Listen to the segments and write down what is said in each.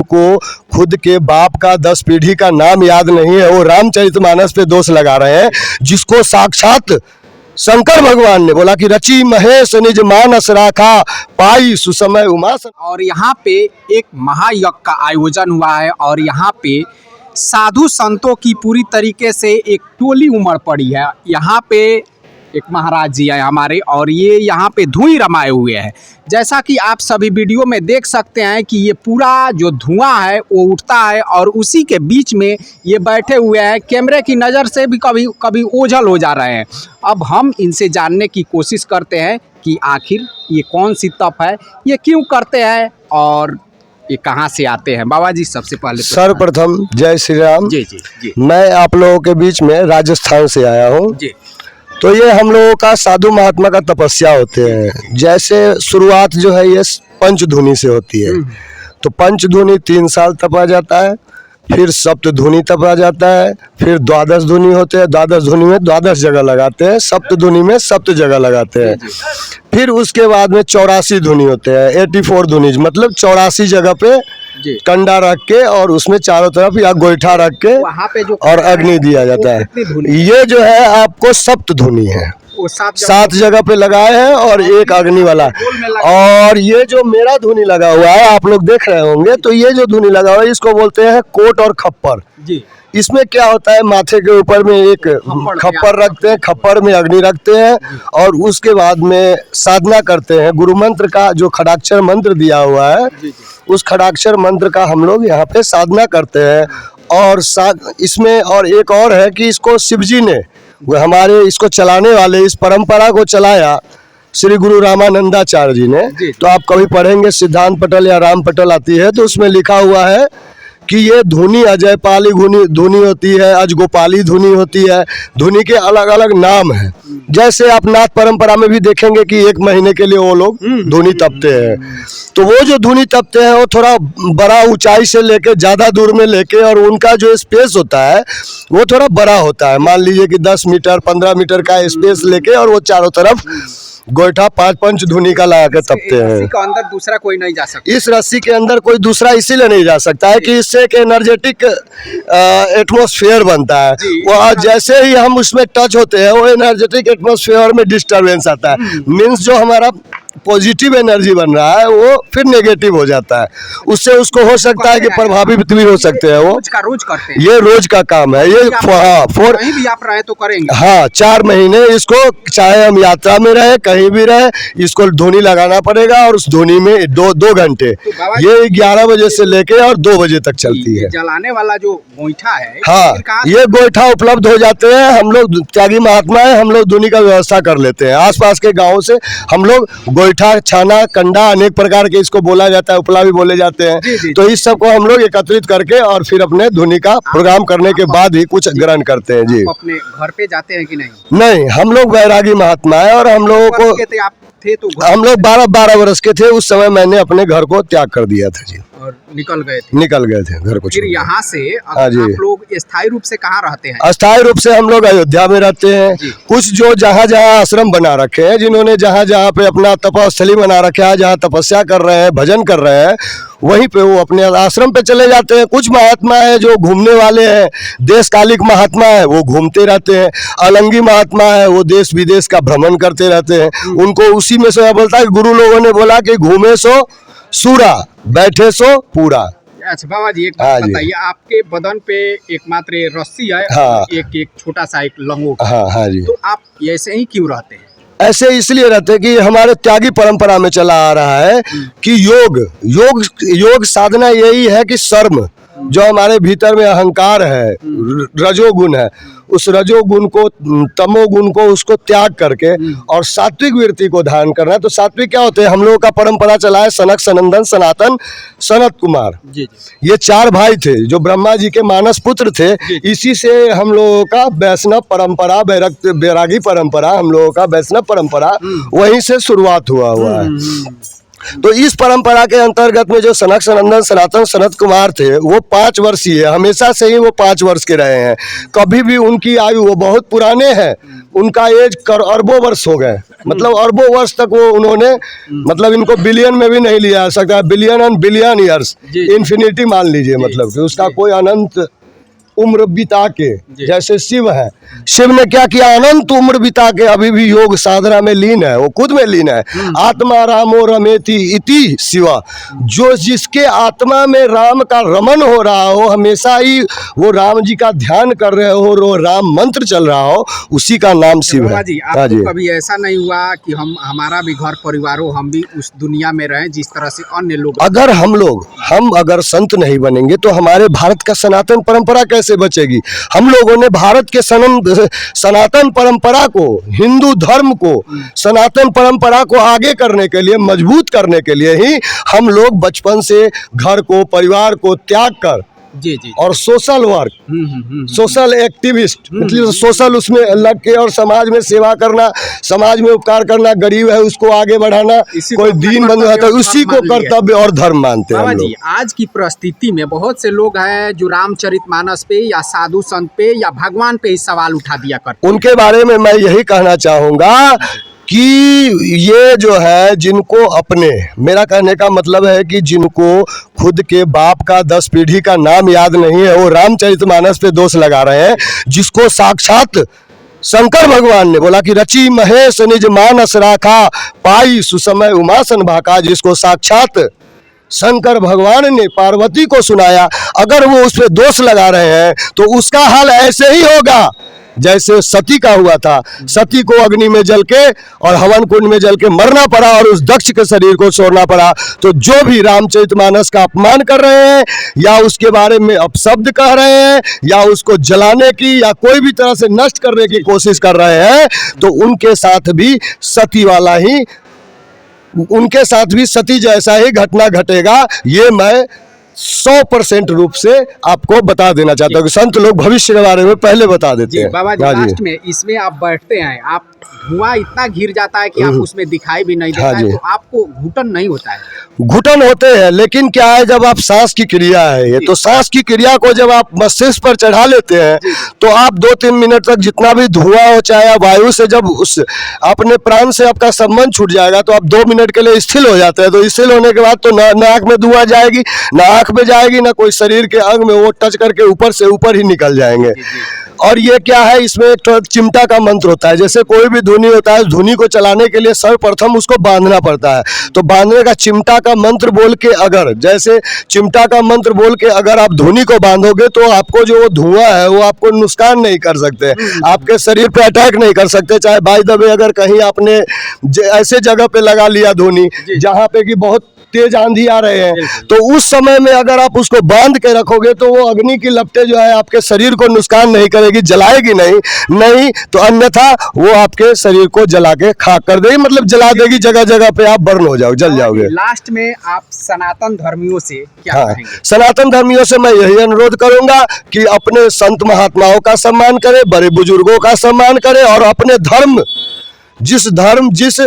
को खुद के बाप का 10 पीढ़ी का नाम याद नहीं है, वो रामचरितमानस पे दोष लगा रहे हैं, जिसको साक्षात शंकर भगवान ने बोला कि रची महेश निज मानस राखा पाई सुसमय उमा। और यहाँ पे एक महायज्ञ का आयोजन हुआ है और यहाँ पे साधु संतों की पूरी तरीके से एक टोली उमड़ पड़ी है। यहाँ पे एक महाराज जी है हमारे और ये यहाँ पे धुएं रमाए हुए हैं। जैसा कि आप सभी वीडियो में देख सकते हैं कि ये पूरा जो धुआं है वो उठता है और उसी के बीच में ये बैठे हुए हैं। कैमरे की नज़र से भी कभी कभी ओझल हो जा रहे हैं। अब हम इनसे जानने की कोशिश करते हैं कि आखिर ये कौन सी तप है, ये क्यों करते हैं और ये कहाँ से आते हैं। बाबा जी सबसे पहले सर्वप्रथम जय श्री राम। जी जी जी। मैं आप लोगों के बीच में राजस्थान से आया हूँ जी। तो ये हम लोगों का साधु महात्मा का तपस्या होते हैं। जैसे शुरुआत जो है ये पंचधुनी से होती है, तो पंचधुनी 3 साल तपा जाता है, फिर सप्तधुनी तपा जाता है, फिर द्वादश धुनी होते हैं, द्वादश धुनी में 12 जगह लगाते हैं, सप्तधुनी में 7 जगह लगाते हैं, फिर उसके बाद में 84 धुनी होते हैं, 84 धुनी मतलब 84 जगह पे कंडा रख के और उसमें चारों तरफ या गोईठा रख के वहाँ पे जो और अग्नि दिया जाता है। ये जो है आपको सप्तधुनी है, 7 जगह पे लगाए हैं और एक अग्नि वाला। और ये जो मेरा धुनी लगा हुआ है आप लोग देख रहे होंगे, तो ये जो धुनी लगा हुआ है इसको बोलते हैं कोट और खप्पर जी। इसमें क्या होता है, माथे के ऊपर में एक खप्पर रखते हैं, खप्पर में अग्नि रखते हैं और उसके बाद में साधना करते हैं। गुरु मंत्र का जो खड़ाक्षर मंत्र दिया हुआ है उस खड़ाक्षर मंत्र का हम लोग यहाँ पे साधना करते हैं। और इसमें और एक और है कि इसको शिव जी ने हमारे इसको चलाने वाले इस परंपरा को चलाया श्री गुरु रामानंदाचार्य जी ने। तो आप कभी पढ़ेंगे सिद्धांत पटल या राम पटल आती है तो उसमें लिखा हुआ है कि ये धुनी अजयपाली धुनी होती है, अजगोपाली धुनी होती है। धुनी के अलग अलग नाम हैं। जैसे आप नाथ परंपरा में भी देखेंगे कि 1 महीने के लिए वो लोग धुनी तपते हैं। तो वो जो धुनी तपते हैं वो थोड़ा बड़ा ऊंचाई से लेके ज़्यादा दूर में लेके और उनका जो स्पेस होता है वो थोड़ा बड़ा होता है। मान लीजिए कि 10 मीटर 15 मीटर का स्पेस लेके और वो चारों तरफ गोईठा 5 पंचधुनी का लगा के तपते हैं। रस्सी के अंदर दूसरा कोई नहीं जा सकता। इस रस्सी के अंदर कोई दूसरा इसीलिए नहीं जा सकता है कि इससे एक एनर्जेटिक एटमॉस्फेयर बनता है। वो जैसे ही हम उसमें टच होते हैं वो एनर्जेटिक एटमॉस्फेयर में डिस्टर्बेंस आता है। मीन्स जो हमारा पॉजिटिव एनर्जी बन रहा है वो फिर नेगेटिव हो जाता है। उससे उसको हो सकता है कि प्रभावित भी हो सकते हैं। वो रोज करते हैं। ये रोज का काम है। ये कहीं भी आप रहे तो करेंगे। हाँ 4 महीने इसको, चाहे हम यात्रा में रहे कहीं भी रहे, इसको धुनी लगाना पड़ेगा। और उस धुनी में 2 घंटे ये 11 बजे से लेके और 2 बजे तक चलती है। जलाने वाला जो गोईठा है, हाँ ये गोईठा उपलब्ध हो जाते हैं। हम लोग त्यागी महात्मा है, हम लोग धुनी का व्यवस्था कर लेते हैं। आसपास के गाँव से हम लोग गोईठा, छाना, कंडा, अनेक प्रकार के इसको बोला जाता है, उपला भी बोले जाते हैं। तो इस सब को हम लोग एकत्रित करके और फिर अपने धुनी का प्रोग्राम करने के बाद ही कुछ ग्रहण करते हैं। जी अपने घर पे जाते हैं कि नहीं? नहीं, हम लोग वैरागी महात्मा है और हम लोगों को तो हम लोग 12 वर्ष के थे उस समय मैंने अपने घर को त्याग कर दिया था जी। और निकल गए थे घर को। फिर यहाँ से आप लोग स्थायी रूप से कहाँ रहते हैं? अस्थायी रूप से हम लोग अयोध्या में रहते हैं। कुछ जो जहाँ जहाँ आश्रम बना रखे हैं, जिन्होंने जहाँ जहाँ पे अपना तपस्थली बना रखा है, जहाँ तपस्या कर रहे हैं, भजन कर रहे हैं, वहीं पे वो अपने आश्रम पे चले जाते हैं। कुछ महात्मा है जो घूमने वाले हैं, देशकालिक महात्मा है वो घूमते रहते हैं। अलंगी महात्मा है वो देश विदेश का भ्रमण करते रहते हैं। उनको उसी में से बोलता है, गुरु लोगों ने बोला कि घूमे सो सूरा, बैठे सो पूरा। अच्छा बाबा जी, एक बात बताइए, आपके बदन पे एकमात्र रस्सी है। हाँ। एक छोटा सा एक लंगोट। हाँ जी। तो आप ऐसे ही क्यों रहते हैं? ऐसे इसलिए रहते हैं कि हमारे त्यागी परंपरा में चला आ रहा है कि योग साधना यही है कि शर्म जो हमारे भीतर में अहंकार है, रजोगुण है, उस रजोगुण को, तमोगुण को, उसको त्याग करके और सात्विक वृत्ति को धारण करना है। तो सात्विक क्या होते हैं? हम लोगों का परंपरा चला है सनक, सनंदन, सनातन, सनत कुमार। ये 4 भाई थे जो ब्रह्मा जी के मानस पुत्र थे। इसी से हम लोगों का वैष्णव परंपरा, बैरागी परंपरा, हम लोगों का वैष्णव परंपरा वहीं से शुरुआत हुआ है। तो इस परंपरा के अंतर्गत में जो सनक सनंदन सनातन सनत कुमार थे वो 5 वर्षीय, हमेशा से ही वो 5 वर्ष के रहे हैं। कभी भी उनकी आयु, वो बहुत पुराने हैं, उनका एज अरबों वर्ष हो गए, मतलब अरबों वर्ष तक वो उन्होंने, मतलब इनको बिलियन में भी नहीं लिया जा सकता, billion and billion years, infinity मान लीजिए, मतलब कि उसका कोई अनंत उम्र बिता के, जैसे शिव है, शिव ने क्या किया, अनंत उम्र बिता के अभी भी योग साधना में लीन है, वो खुद में लीन है। आत्मा रामो रमेति इति शिवा, जो जिसके आत्मा में राम का रमन हो रहा हो, हमेशा ही वो राम जी का ध्यान कर रहे हो, वो राम मंत्र चल रहा हो, उसी का नाम शिव है। जी, आपको कभी ऐसा नहीं हुआ कि हमारा भी घर परिवार हो, हम भी उस दुनिया में रहें जिस तरह से अन्य लोग? अगर हम अगर संत नहीं बनेंगे तो हमारे भारत का सनातन परंपरा कैसे बचेगी? हम लोगों ने भारत के सनातन परंपरा को, हिंदू धर्म को, सनातन परंपरा को आगे करने के लिए, मजबूत करने के लिए ही हम लोग बचपन से घर को, परिवार को त्याग कर जी और सोशल वर्क, सोशल एक्टिविस्ट, मतलब सोशल उसमें लग के और समाज में सेवा करना, समाज में उपकार करना, गरीब है उसको आगे बढ़ाना, कोई दीन बंधु है तो उसी को कर्तव्य और धर्म मानते हैं हम लोग। आज की परिस्थिति में बहुत से लोग हैं जो रामचरितमानस पे या साधु संत पे या भगवान पे ही सवाल उठा दिया करते। उनके बारे में मैं यही कहना चाहूँगा कि ये जो है, जिनको अपने, मेरा कहने का मतलब है कि जिनको खुद के बाप का 10 पीढ़ी का नाम याद नहीं है, वो रामचरितमानस पे दोष लगा रहे हैं, जिसको साक्षात शंकर भगवान ने बोला कि रची महेश निज मानस राखा, पाई सुसमय उमासन भाका, जिसको साक्षात शंकर भगवान ने पार्वती को सुनाया। अगर वो उस पर दोष लगा रहे हैं तो उसका हाल ऐसे ही होगा जैसे सती का हुआ था। सती को अग्नि में जल के और हवन कुंड में जल के मरना पड़ा और उस दक्ष के शरीर को छोड़ना पड़ा। तो जो भी रामचरितमानस का अपमान कर रहे हैं या उसके बारे में अपशब्द कह रहे हैं या उसको जलाने की या कोई भी तरह से नष्ट करने की कोशिश कर रहे हैं, तो उनके साथ भी सती वाला ही, उनके साथ भी सती जैसा ही घटना घटेगा। ये मैं 100% रूप से आपको बता देना चाहता हूँ कि संत लोग भविष्य के बारे में पहले बता देते हैं। बाबा जी, लास्ट में इसमें आप बैठते हैं, आप धुआं इतना घिर जाता है कि आप उसमें दिखाई भी नहीं देता है, तो आपको घुटन नहीं होता है? घुटन होते हैं, लेकिन क्या है, जब आप सांस की क्रिया है ये, तो सांस की क्रिया को जब आप मस्तिष्क पर चढ़ा लेते हैं तो आप 2-3 मिनट तक जितना भी धुआं हो चाहे वायु से, जब उस अपने प्राण से आपका संबंध छूट जाएगा तो आप 2 मिनट के लिए स्थिर हो जाते हैं। तो स्थिर होने के बाद तो ना आँख में धुआं जाएगी, ना आँख में जाएगी, ना कोई शरीर के अंग में, वो टच करके ऊपर से ऊपर ही निकल जाएंगे। और ये क्या है, इसमें एक चिमटा का मंत्र होता है। जैसे कोई भी धुनी होता है, धुनी को चलाने के लिए सर्वप्रथम उसको बांधना पड़ता है। तो बांधने का चिमटा का मंत्र बोल के, अगर जैसे चिमटा का मंत्र बोल के अगर आप धुनी को बांधोगे तो आपको जो वो धुआं है वो आपको नुकसान नहीं कर सकते, आपके शरीर पे अटैक नहीं कर सकते। चाहे बाय द वे अगर कहीं आपने ऐसे जगह पे लगा लिया धुनी जहाँ पे कि बहुत तेज आंधी आ रहे हैं, तो उस समय में अगर आप उसको बांध के रखोगे तो वो अग्नि की लपटें जो है आपके शरीर को नुकसान नहीं करेगी, जलाएगी नहीं तो अन्यथा वो आपके शरीर को जला के खाक कर देगी, मतलब जला देगी, जगह जगह पे आप बर्न हो जाओ, जल जाओगे। लास्ट में आप सनातन धर्मियों से क्या कहेंगे? सनातन धर्मियों से मैं यही अनुरोध करूंगा कि अपने संत महात्माओं का सम्मान करें, बड़े बुजुर्गों का सम्मान करें और अपने धर्म, जिस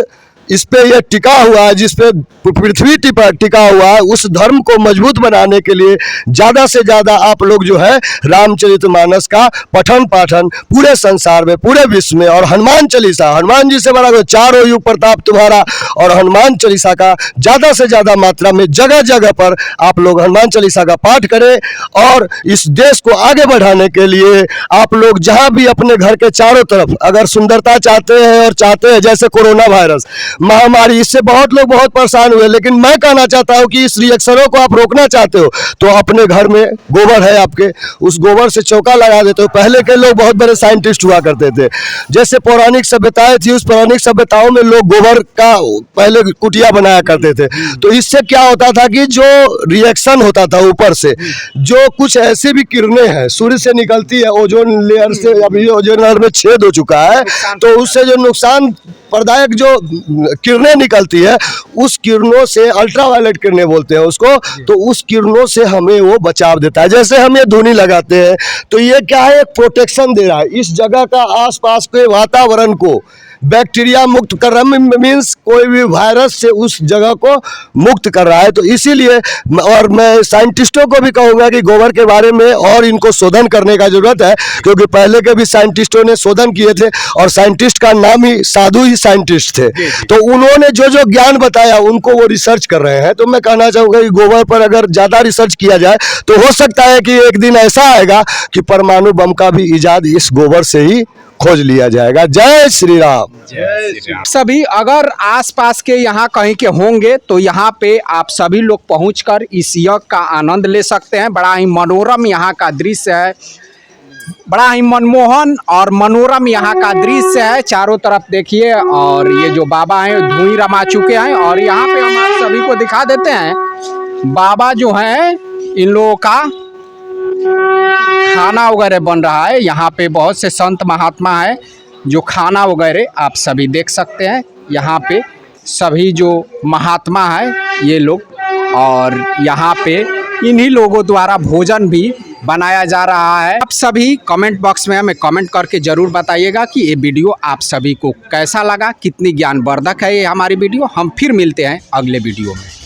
इस पे ये टिका हुआ है, जिस पे पृथ्वी टिका हुआ है, उस धर्म को मजबूत बनाने के लिए ज़्यादा से ज़्यादा आप लोग जो है रामचरितमानस का पठन पाठन पूरे संसार में, पूरे विश्व में, और हनुमान चालीसा, हनुमान जी से बड़ा चारों युग प्रताप तुम्हारा, और हनुमान चालीसा का ज़्यादा से ज़्यादा मात्रा में जगह जगह पर आप लोग हनुमान चालीसा का पाठ करें। और इस देश को आगे बढ़ाने के लिए आप लोग जहाँ भी अपने घर के चारों तरफ अगर सुंदरता चाहते हैं और चाहते हैं, जैसे कोरोना वायरस महामारी, इससे बहुत लोग बहुत परेशान हुए, लेकिन मैं कहना चाहता हूं कि इस रिएक्शनों को आप रोकना चाहते हो तो अपने घर में गोबर है आपके, उस गोबर से चौका लगा देते हो। पहले के लोग बहुत बड़े साइंटिस्ट हुआ करते थे, जैसे पौराणिक सभ्यताएं थी, उस पौराणिक सभ्यताओं में लोग गोबर का पहले कुटिया बनाया करते थे। तो इससे क्या होता था कि जो रिएक्शन होता था ऊपर से, जो कुछ ऐसी भी किरणें हैं सूर्य से निकलती है, ओजोन लेयर से, अभी ओजोन लेयर में छेद हो चुका है, तो उससे जो नुकसान प्रदायक जो किरणें निकलती है, उस किरणों से, अल्ट्रावायलेट किरणें बोलते हैं उसको, तो उस किरणों से हमें वो बचाव देता है। जैसे हम ये धुनी लगाते हैं तो ये क्या है, एक प्रोटेक्शन दे रहा है इस जगह का, आसपास के वातावरण को, बैक्टीरिया मुक्त कर रहा है, मीन्स कोई भी वायरस से उस जगह को मुक्त कर रहा है। तो इसीलिए और मैं साइंटिस्टों को भी कहूँगा कि गोबर के बारे में और इनको शोधन करने का जरूरत है, क्योंकि पहले के भी साइंटिस्टों ने शोधन किए थे और साइंटिस्ट का नाम ही साधु ही साइंटिस्ट थे। तो उन्होंने जो जो ज्ञान बताया उनको वो रिसर्च कर रहे हैं। तो मैं कहना चाहूँगा कि गोबर पर अगर ज़्यादा रिसर्च किया जाए तो हो सकता है कि एक दिन ऐसा आएगा कि परमाणु बम का भी इजाद इस गोबर से ही खोज लिया जाएगा। जय श्री राम। सभी अगर आसपास के यहाँ कहीं के होंगे तो यहाँ पे आप सभी लोग पहुंचकर इस यज्ञ का आनंद ले सकते हैं। बड़ा ही मनोरम यहाँ का दृश्य है, बड़ा ही मनमोहन और मनोरम यहाँ का दृश्य है। चारों तरफ देखिए, और ये जो बाबा हैं धुई रमा चुके हैं, और यहाँ पे हम आप सभी को दिखा देते हैं बाबा जो हैं इन लोगों का खाना वगैरह बन रहा है। यहाँ पे बहुत से संत महात्मा हैं जो खाना वगैरह आप सभी देख सकते हैं। यहाँ पे सभी जो महात्मा हैं ये लोग, और यहाँ पे इन्हीं लोगों द्वारा भोजन भी बनाया जा रहा है। आप सभी कमेंट बॉक्स में हमें कमेंट करके ज़रूर बताइएगा कि ये वीडियो आप सभी को कैसा लगा, कितनी ज्ञानवर्धक है ये हमारी वीडियो। हम फिर मिलते हैं अगले वीडियो में।